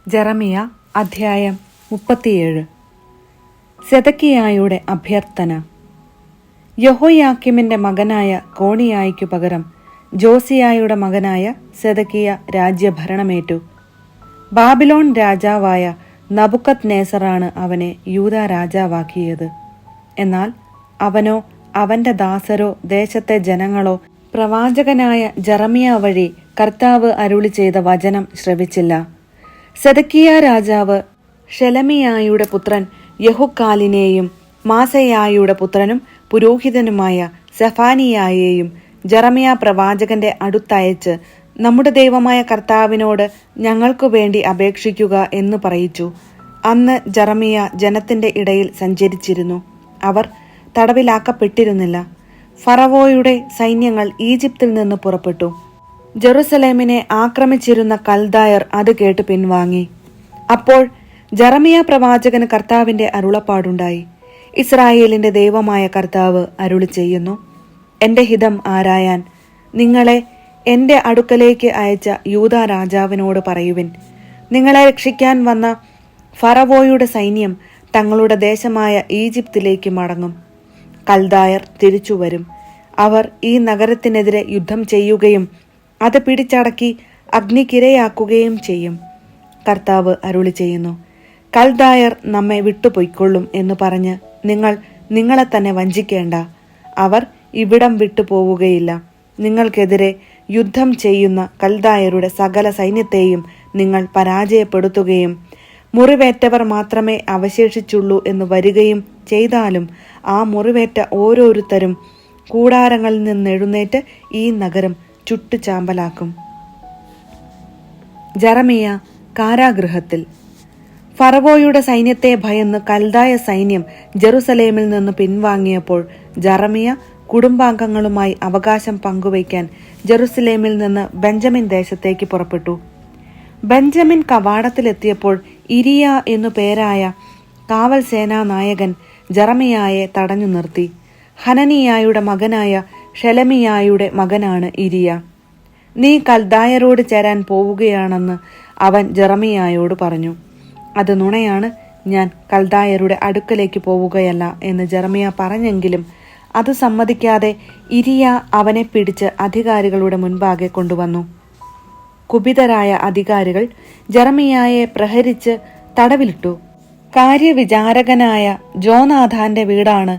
ജെറമിയ അധ്യായം 37. സെദക്കിയായുടെ അഭ്യർത്ഥന. യെഹോയാക്കീമിന്റെ മകനായ കോണിയായിക്കു പകരം ജോസിയായുടെ മകനായ സെദക്കിയ രാജ്യഭരണമേറ്റു. ബാബിലോൺ രാജാവായ നബുക്കദ്നേസറാണ് അവനെ യൂദാ രാജാവാക്കിയത്. എന്നാൽ അവനോ അവന്റെ ദാസരോ ദേശത്തെ ജനങ്ങളോ പ്രവാചകനായ ജെറമിയ വഴി കർത്താവ് അരുളി ചെയ്ത വചനം ശ്രവിച്ചില്ല. സെദക്കിയ രാജാവ് ഷെലമിയായുടെ പുത്രൻ യെഹുക്കാലിനെയും മാസയായുടെ പുത്രനും പുരോഹിതനുമായ സെഫാനിയായെയും ജെറമിയ പ്രവാചകന്റെ അടുത്തയച്ച് നമ്മുടെ ദൈവമായ കർത്താവിനോട് ഞങ്ങൾക്കു വേണ്ടി അപേക്ഷിക്കുക എന്ന് പറയിച്ചു. അന്ന് ജെറമിയ ജനത്തിന്റെ ഇടയിൽ സഞ്ചരിച്ചിരുന്നു. അവർ തടവിലാക്കപ്പെട്ടിരുന്നില്ല. ഫറവോയുടെ സൈന്യങ്ങൾ ഈജിപ്തിൽ നിന്ന് പുറപ്പെട്ടു. ജെറുസലേമിനെ ആക്രമിച്ചിരുന്ന കൽദായർ അത് കേട്ട് പിൻവാങ്ങി. അപ്പോൾ ജെറമിയ പ്രവാചകന് കർത്താവിന്റെ അരുളപ്പാടുണ്ടായി. ഇസ്രായേലിന്റെ ദൈവമായ കർത്താവ് അരുളി ചെയ്യുന്നു, എന്റെ ഹിതം ആരായാൻ നിങ്ങളെ എന്റെ അടുക്കലേക്ക് അയച്ച യൂദാ രാജാവിനോട് പറയുവിൻ. നിങ്ങളെ രക്ഷിക്കാൻ വന്ന ഫറവോയുടെ സൈന്യം തങ്ങളുടെ ദേശമായ ഈജിപ്തിലേക്ക് മടങ്ങും. കൽദായർ തിരിച്ചുവരും. അവർ ഈ നഗരത്തിനെതിരെ യുദ്ധം ചെയ്യുകയും അത് പിടിച്ചടക്കി അഗ്നിക്കിരയാക്കുകയും ചെയ്യും. കർത്താവ് അരുളി ചെയ്യുന്നു, കൽദായർ നമ്മെ വിട്ടുപൊയ്ക്കൊള്ളും എന്ന് പറഞ്ഞ് നിങ്ങൾ നിങ്ങളെ തന്നെ വഞ്ചിക്കേണ്ട. അവർ ഇവിടം വിട്ടു പോവുകയില്ല. നിങ്ങൾക്കെതിരെ യുദ്ധം ചെയ്യുന്ന കൽദായരുടെ സകല സൈന്യത്തെയും നിങ്ങൾ പരാജയപ്പെടുത്തുകയും മുറിവേറ്റവർ മാത്രമേ അവശേഷിച്ചുള്ളൂ എന്ന് വരികയും ചെയ്താലും ആ മുറിവേറ്റ ഓരോരുത്തരും കൂടാരങ്ങളിൽ നിന്നെഴുന്നേറ്റ് ഈ നഗരം ചുട്ടുചാമ്പലാക്കും. ജെറമിയ കാരാഗൃഹത്തിൽ. ഫറവോയുടെ സൈന്യത്തെ ഭയന്ന് കൽദായ സൈന്യം ജെറുസലേമിൽ നിന്ന് പിൻവാങ്ങിയപ്പോൾ ജെറമിയ കുടുംബാംഗങ്ങളുമായി അവകാശം പങ്കുവയ്ക്കാൻ ജെറുസലേമിൽ നിന്ന് ബെഞ്ചമിൻ ദേശത്തേക്ക് പുറപ്പെട്ടു. ബെഞ്ചമിൻ കവാടത്തിലെത്തിയപ്പോൾ ഇരിയ എന്നു പേരായ കാവൽ സേനാ നായകൻ ജെറമിയായെ തടഞ്ഞു നിർത്തി. ഹനനിയായുടെ മകനായ ഷെലമിയായുടെ മകനാണ് ഇരിയ. നീ കൽദായരോട് ചേരാൻ പോവുകയാണെന്ന് അവൻ ജെറമിയായോട് പറഞ്ഞു. അത് നുണയാണ്. ഞാൻ കൽദായരുടെ അടുക്കലേക്ക് പോവുകയല്ല എന്ന് ജെറമിയ പറഞ്ഞെങ്കിലും അത് സമ്മതിക്കാതെ ഇരിയ അവനെ പിടിച്ച് അധികാരികളുടെ മുൻപാകെ കൊണ്ടുവന്നു. കുപിതരായ അധികാരികൾ ജെറമിയായെ പ്രഹരിച്ച് തടവിലിട്ടു. കാര്യവിചാരകനായ ജോനാഥാന്റെ വീടാണ്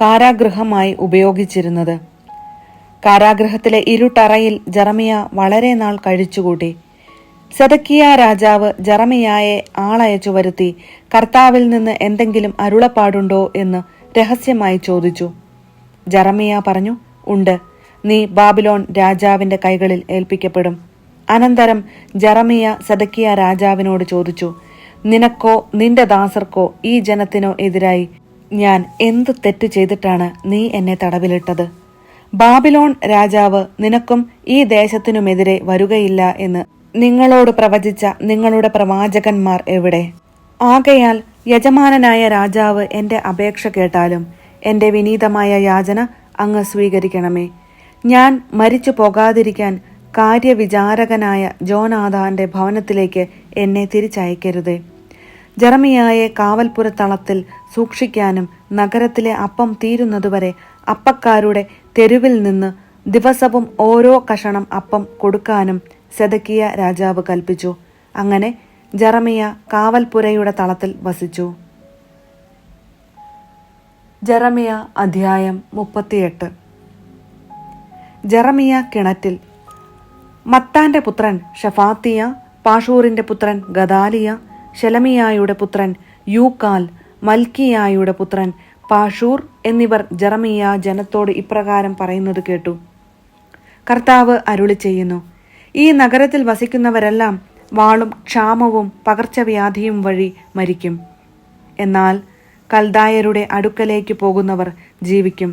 കാരാഗൃഹമായി ഉപയോഗിച്ചിരുന്നത്. കാരാഗൃഹത്തിലെ ഇരുട്ടറയിൽ ജെറമിയ വളരെ നാൾ കഴിച്ചുകൂട്ടി. സെദക്കിയ രാജാവ് ജെറമിയായെ ആളയച്ചു വരുത്തി കർത്താവിൽ നിന്ന് എന്തെങ്കിലും അരുളപ്പാടുണ്ടോ എന്ന് രഹസ്യമായി ചോദിച്ചു. ജെറമിയ പറഞ്ഞു, ഉണ്ട്. നീ ബാബിലോൺ രാജാവിന്റെ കൈകളിൽ ഏൽപ്പിക്കപ്പെടും. അനന്തരം ജെറമിയ സെദക്കിയ രാജാവിനോട് ചോദിച്ചു, നിനക്കോ നിന്റെ ദാസർക്കോ ഈ ജനത്തിനോ എതിരായി ഞാൻ എന്ത് തെറ്റ് ചെയ്തിട്ടാണ് നീ എന്നെ തടവിലിട്ടത്? ബാബിലോൺ രാജാവ് നിനക്കും ഈ ദേശത്തിനുമെതിരെ വരുകയില്ല എന്ന് നിങ്ങളോട് പ്രവചിച്ച നിങ്ങളുടെ പ്രവാചകന്മാർ എവിടെ? ആകയാൽ യജമാനനായ രാജാവ് എന്റെ അപേക്ഷ കേട്ടാലും എന്റെ വിനീതമായ യാചന അങ്ങ് സ്വീകരിക്കണമേ. ഞാൻ മരിച്ചു പോകാതിരിക്കാൻ കാര്യവിചാരകനായ ജോനാഥാന്റെ ഭവനത്തിലേക്ക് എന്നെ തിരിച്ചയക്കരുതേ. ജെറമിയായെ കാവൽപുരത്തളത്തിൽ സൂക്ഷിക്കാനും നഗരത്തിലെ അപ്പം തീരുന്നതുവരെ അപ്പക്കാരുടെ തെരുവിൽ നിന്ന് ദിവസവും ഓരോ കഷണം അപ്പം കൊടുക്കാനും സെദക്കിയ രാജാവ് കൽപ്പിച്ചു. അങ്ങനെ ജെറമിയ കാവൽപുരയുടെ തളത്തിൽ വസിച്ചു. ജെറമിയ അധ്യായം 38. ജെറമിയ കിണറ്റിൽ. മത്താന്റെ പുത്രൻ ഷഫാത്തിയ, പാഷൂറിന്റെ പുത്രൻ ഗദാലിയ, ഷെലമിയായുടെ പുത്രൻ യൂക്കാൽ, മൽക്കിയായുടെ പുത്രൻ പാഷൂർ എന്നിവർ ജെറമിയ ജനത്തോട് ഇപ്രകാരം പറയുന്നത് കേട്ടു. കർത്താവ് അരുളി ചെയ്യുന്നു, ഈ നഗരത്തിൽ വസിക്കുന്നവരെല്ലാം വാളും ക്ഷാമവും പകർച്ചവ്യാധിയും വഴി മരിക്കും. എന്നാൽ കൽദായരുടെ അടുക്കലേക്ക് പോകുന്നവർ ജീവിക്കും.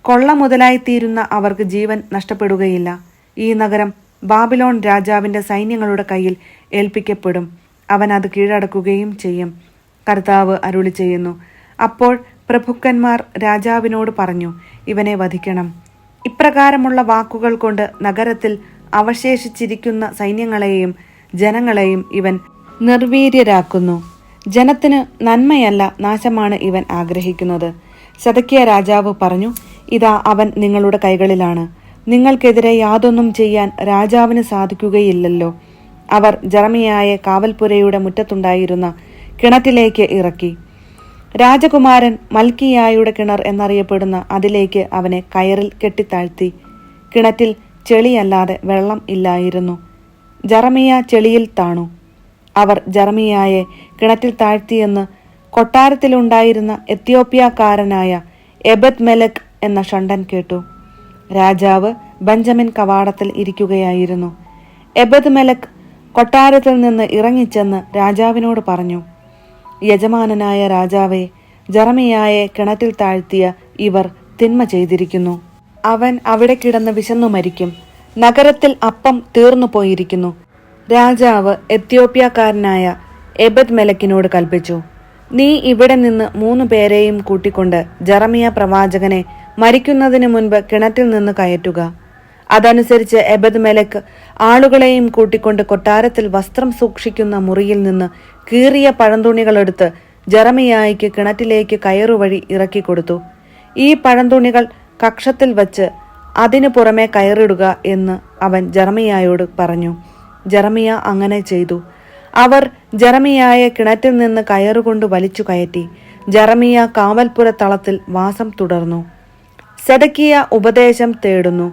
കൊള്ള മുതലായിത്തീരുന്ന അവർക്ക് ജീവൻ നഷ്ടപ്പെടുകയില്ല. ഈ നഗരം ബാബിലോൺ രാജാവിന്റെ സൈന്യങ്ങളുടെ കയ്യിൽ ഏൽപ്പിക്കപ്പെടും. അവൻ അത് കീഴടക്കുകയും ചെയ്യും. കർത്താവ് അരുളി ചെയ്യുന്നു. അപ്പോൾ പ്രഭുക്കന്മാർ രാജാവിനോട് പറഞ്ഞു, ഇവനെ വധിക്കണം. ഇപ്രകാരമുള്ള വാക്കുകൾ കൊണ്ട് നഗരത്തിൽ അവശേഷിച്ചിരിക്കുന്ന സൈന്യങ്ങളെയും ജനങ്ങളെയും ഇവൻ നിർവീര്യരാക്കുന്നു. ജനത്തിന് നന്മയല്ല നാശമാണ് ഇവൻ ആഗ്രഹിക്കുന്നത്. സെദക്കിയ രാജാവ് പറഞ്ഞു, ഇതാ അവൻ നിങ്ങളുടെ കൈകളിലാണ്. നിങ്ങൾക്കെതിരെ യാതൊന്നും ചെയ്യാൻ രാജാവിന് സാധിക്കുകയില്ലല്ലോ. അവർ ജെറമിയായെ കാവൽപ്പുരയുടെ മുറ്റത്തുണ്ടായിരുന്ന കിണറ്റിലേക്ക് ഇറക്കി. രാജകുമാരൻ മൽക്കിയായുടെ കിണർ എന്നറിയപ്പെടുന്ന അതിലേക്ക് അവനെ കയറിൽ കെട്ടിത്താഴ്ത്തി. കിണറ്റിൽ ചെളിയല്ലാതെ വെള്ളം ഇല്ലായിരുന്നു. ജെറമിയ ചെളിയിൽ താണു. അവർ ജെറമിയായെ കിണറ്റിൽ താഴ്ത്തിയെന്ന് കൊട്ടാരത്തിലുണ്ടായിരുന്ന എത്യോപ്യക്കാരനായ എബദ് മെലക് എന്ന ഷണ്ടൻ കേട്ടു. രാജാവ് ബെഞ്ചമിൻ കവാടത്തിൽ ഇരിക്കുകയായിരുന്നു. എബദ് മെലക് കൊട്ടാരത്തിൽ നിന്ന് ഇറങ്ങിച്ചെന്ന് രാജാവിനോട് പറഞ്ഞു, യജമാനനായ രാജാവേ, ജെറമിയായെ കിണറ്റിൽ താഴ്ത്തിയ ഇവർ തിന്മ ചെയ്തിരിക്കുന്നു. അവൻ അവിടെ കിടന്ന് വിശന്നു മരിക്കും. നഗരത്തിൽ അപ്പം തീർന്നു പോയിരിക്കുന്നു. രാജാവ് എത്യോപ്യക്കാരനായ എബദ് മെലക്കിനോട് കൽപ്പിച്ചു, നീ ഇവിടെ നിന്ന് 3 പേരെയും കൂട്ടിക്കൊണ്ട് ജെറമിയ പ്രവാചകനെ മരിക്കുന്നതിന് മുൻപ് കിണറ്റിൽ നിന്ന് കയറ്റുക. അതനുസരിച്ച് എബദ് മെലക്ക് ആളുകളെയും കൂട്ടിക്കൊണ്ട് കൊട്ടാരത്തിൽ വസ്ത്രം സൂക്ഷിക്കുന്ന മുറിയിൽ നിന്ന് കീറിയ പഴന്തുണികളെടുത്ത് ജെറമിയായ്ക്ക് കിണറ്റിലേക്ക് കയറുവഴി ഇറക്കിക്കൊടുത്തു. ഈ പഴന്തുണികൾ കക്ഷത്തിൽ വച്ച് അതിനു പുറമെ കയറിടുക എന്ന് അവൻ ജെറമിയായോട് പറഞ്ഞു. ജെറമിയ അങ്ങനെ ചെയ്തു. അവർ ജെറമിയായെ കിണറ്റിൽ നിന്ന് കയറുകൊണ്ട് വലിച്ചു കയറ്റി. ജെറമിയ കാവൽപ്പുര തളത്തിൽ വാസം തുടർന്നു. സെദക്കിയ ഉപദേശം തേടുന്നു.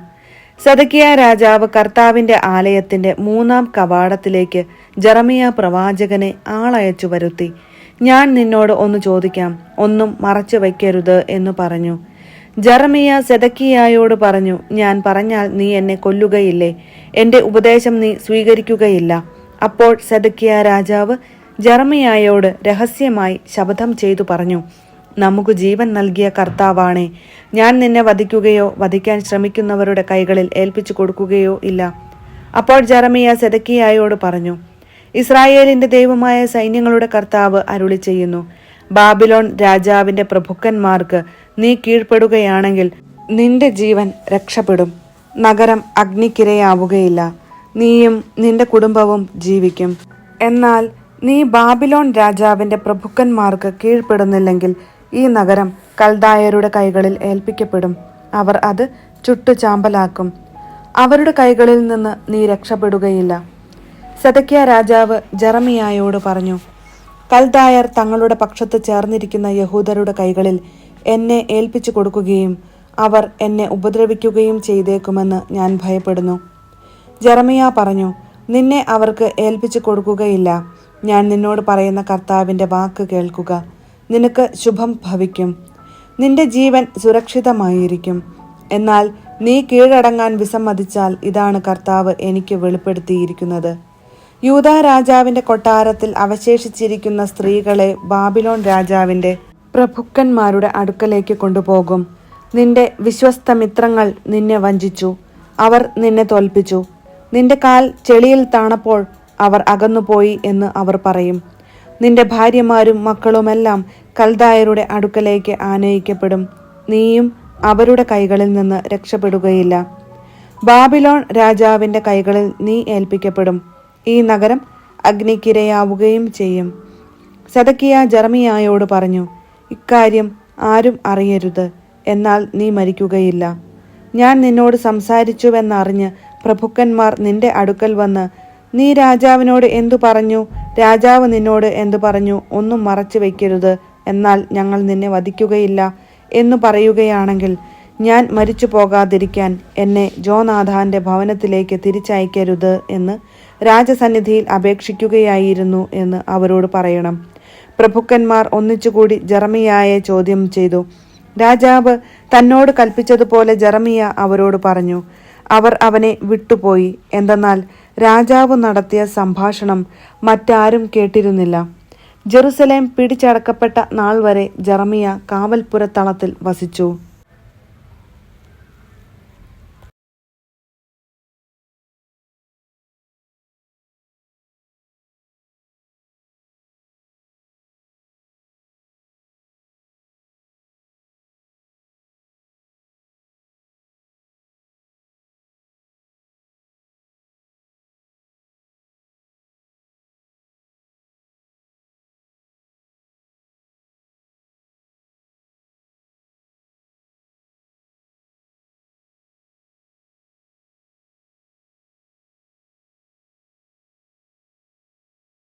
സെദക്കിയ രാജാവ് കർത്താവിന്റെ ആലയത്തിന്റെ 3-ാം കവാടത്തിലേക്ക് ജെറമിയ പ്രവാചകനെ ആളയച്ചു വരുത്തി. ഞാൻ നിന്നോട് ഒന്ന് ചോദിക്കാം, ഒന്നും മറച്ചു വയ്ക്കരുത് എന്ന് പറഞ്ഞു. ജെറമിയ സെദക്കിയായോട് പറഞ്ഞു, ഞാൻ പറഞ്ഞാൽ നീ എന്നെ കൊല്ലുകയില്ലേ? എന്റെ ഉപദേശം നീ സ്വീകരിക്കുകയില്ല. അപ്പോൾ സെദക്കിയ രാജാവ് ജെറമിയായോട് രഹസ്യമായി ശപഥം ചെയ്തു പറഞ്ഞു, നമുക്ക് ജീവൻ നൽകിയ കർത്താവാണേ, ഞാൻ നിന്നെ വധിക്കുകയോ വധിക്കാൻ ശ്രമിക്കുന്നവരുടെ കൈകളിൽ ഏൽപ്പിച്ചു കൊടുക്കുകയോ ഇല്ല. അപ്പോൾ ജെറമിയ സെദക്കിയായോട് പറഞ്ഞു, ഇസ്രായേലിന്റെ ദൈവമായ സൈന്യങ്ങളുടെ കർത്താവ് അരുളി ചെയ്യുന്നു, ബാബിലോൺ രാജാവിന്റെ പ്രഭുക്കന്മാർക്ക് നീ കീഴ്പ്പെടുകയാണെങ്കിൽ നിന്റെ ജീവൻ രക്ഷപ്പെടും. നഗരം അഗ്നിക്കിരയാവുകയില്ല. നീയും നിന്റെ കുടുംബവും ജീവിക്കും. എന്നാൽ നീ ബാബിലോൺ രാജാവിന്റെ പ്രഭുക്കന്മാർക്ക് കീഴ്പ്പെടുന്നില്ലെങ്കിൽ ഈ നഗരം കൽദായരുടെ കൈകളിൽ ഏൽപ്പിക്കപ്പെടും. അവർ അത് ചുട്ടുചാമ്പലാക്കും. അവരുടെ കൈകളിൽ നിന്ന് നീ രക്ഷപ്പെടുകയില്ല. സെദക്കിയ രാജാവ് ജെറമിയായോട് പറഞ്ഞു, കൽദായർ തങ്ങളുടെ പക്ഷത്ത് ചേർന്നിരിക്കുന്ന യഹൂദരുടെ കൈകളിൽ എന്നെ ഏൽപ്പിച്ചു കൊടുക്കുകയും അവർ എന്നെ ഉപദ്രവിക്കുകയും ചെയ്തേക്കുമെന്ന് ഞാൻ ഭയപ്പെടുന്നു. ജെറമിയ പറഞ്ഞു, നിന്നെ അവർക്ക് ഏൽപ്പിച്ചു കൊടുക്കുകയില്ല. ഞാൻ നിന്നോട് പറയുന്ന കർത്താവിന്റെ വാക്ക് കേൾക്കുക. നിനക്ക് ശുഭം ഭവിക്കും. നിന്റെ ജീവൻ സുരക്ഷിതമായിരിക്കും. എന്നാൽ നീ കീഴടങ്ങാൻ വിസമ്മതിച്ചാൽ ഇതാണ് കർത്താവ് എനിക്ക് വെളിപ്പെടുത്തിയിരിക്കുന്നത്. യൂദാ രാജാവിന്റെ കൊട്ടാരത്തിൽ അവശേഷിച്ചിരിക്കുന്ന സ്ത്രീകളെ ബാബിലോൺ രാജാവിന്റെ പ്രഭുക്കന്മാരുടെ അടുക്കലേക്ക് കൊണ്ടുപോകും. നിന്റെ വിശ്വസ്ത മിത്രങ്ങൾ നിന്നെ വഞ്ചിച്ചു. അവർ നിന്നെ തോൽപ്പിച്ചു. നിന്റെ കാൽ ചെളിയിൽ താണപ്പോൾ അവർ അകന്നുപോയി എന്ന് അവർ പറയും. നിന്റെ ഭാര്യമാരും മക്കളുമെല്ലാം കൽദായരുടെ അടുക്കലേക്ക് ആനയിക്കപ്പെടും. നീയും അവരുടെ കൈകളിൽ നിന്ന് രക്ഷപ്പെടുകയില്ല. ബാബിലോൺ രാജാവിന്റെ കൈകളിൽ നീ ഏൽപ്പിക്കപ്പെടും. ഈ നഗരം അഗ്നിക്കിരയാവുകയും ചെയ്യും. സെദക്കിയ ജെറമിയായോട് പറഞ്ഞു, ഇക്കാര്യം ആരും അറിയരുത്, എന്നാൽ നീ മരിക്കുകയില്ല. ഞാൻ നിന്നോട് സംസാരിച്ചുവെന്നറിഞ്ഞ് പ്രഭുക്കന്മാർ നിന്റെ അടുക്കൽ വന്ന്, നീ രാജാവിനോട് എന്തു പറഞ്ഞു? രാജാവ് നിന്നോട് എന്തു പറഞ്ഞു? ഒന്നും മറച്ചു വയ്ക്കരുത്, എന്നാൽ ഞങ്ങൾ നിന്നെ വധിക്കുകയില്ല എന്നു പറയുകയാണെങ്കിൽ ഞാൻ മരിച്ചു പോകാതിരിക്കാൻ എന്നെ ജോനാഥാന്റെ ഭവനത്തിലേക്ക് തിരിച്ചയക്കരുത് എന്ന് രാജസന്നിധിയിൽ അപേക്ഷിക്കുകയായിരുന്നു എന്ന് അവരോട് പറയണം. പ്രഭുക്കന്മാർ ഒന്നിച്ചുകൂടി ജെറമിയായെ ചോദ്യം ചെയ്തു. രാജാവ് തന്നോട് കൽപ്പിച്ചതുപോലെ ജെറമിയ അവരോട് പറഞ്ഞു. അവർ അവനെ വിട്ടുപോയി. എന്തെന്നാൽ രാജാവ് നടത്തിയ സംഭാഷണം മറ്റാരും കേട്ടിരുന്നില്ല. ജെറുസലേം പിടിച്ചടക്കപ്പെട്ട നാൾ വരെ ജെറമിയ കാവൽപ്പുര തളത്തിൽ വസിച്ചു.